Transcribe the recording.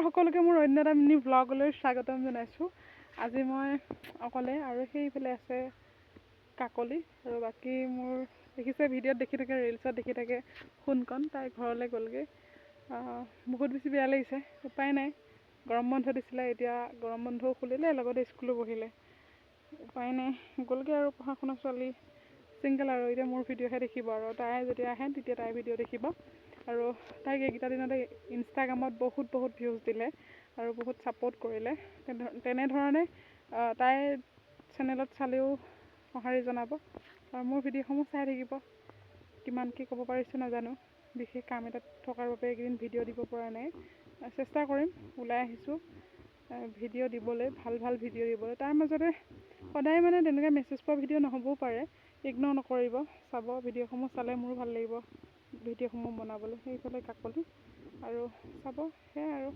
সকলোকে মোৰ অন্য এটা মিনি ব্লগলৈ স্বাগতম জনাইছোঁ। আজি মই অকলে আৰু সেইফালে আছে কাকলি আৰু বাকী মোৰ দেখিছে ভিডিঅ'ত দেখি থাকে, ৰিলছত দেখি থাকে সোণকণ, তাই ঘৰলৈ গ'লগৈ। বহুত বেছি বেয়া লাগিছে, উপায় নাই। গৰম বন্ধ দিছিলে, এতিয়া গৰম বন্ধও খুলিলে, লগতে স্কুলো বহিলে, উপায় নাই, গ'লগৈ আৰু পঢ়া শুনা ছোৱালী ছিংগল আৰু এতিয়া মোৰ ভিডিঅ'হে দেখিব আৰু তাই যেতিয়া আহে তেতিয়া তাইৰ ভিডিঅ' দেখিব। আৰু তাইক এইকেইটা দিনতে ইনষ্টাগ্ৰামত বহুত ভিউজ দিলে আৰু বহুত ছাপোৰ্ট কৰিলে। তেনেধৰণে তাইৰ চেনেলত চালেও সঁহাৰি জনাব আৰু মোৰ ভিডিঅ'সমূহ চাই থাকিব। কিমান কি ক'ব পাৰিছোঁ নাজানো, বিশেষ কাম এটাত থকাৰ বাবে এইকেইদিন ভিডিঅ' দিব পৰা নাই। চেষ্টা কৰিম, ওলাই আহিছোঁ ভিডিঅ' দিবলৈ, ভাল ভিডিঅ' দিবলৈ। তাৰ মাজতে সদায় মানে তেনেকৈ মেছেজ পোৱা ভিডিঅ' নহ'বও পাৰে, ইগন'ৰ নকৰিব, চাব। ভিডিঅ'সমূহ চালে মোৰো ভাল লাগিব ভিডিঅ'সমূহ বনাবলৈ। সেইফালে কাকলি আৰু চাব, সেয়াই আৰু।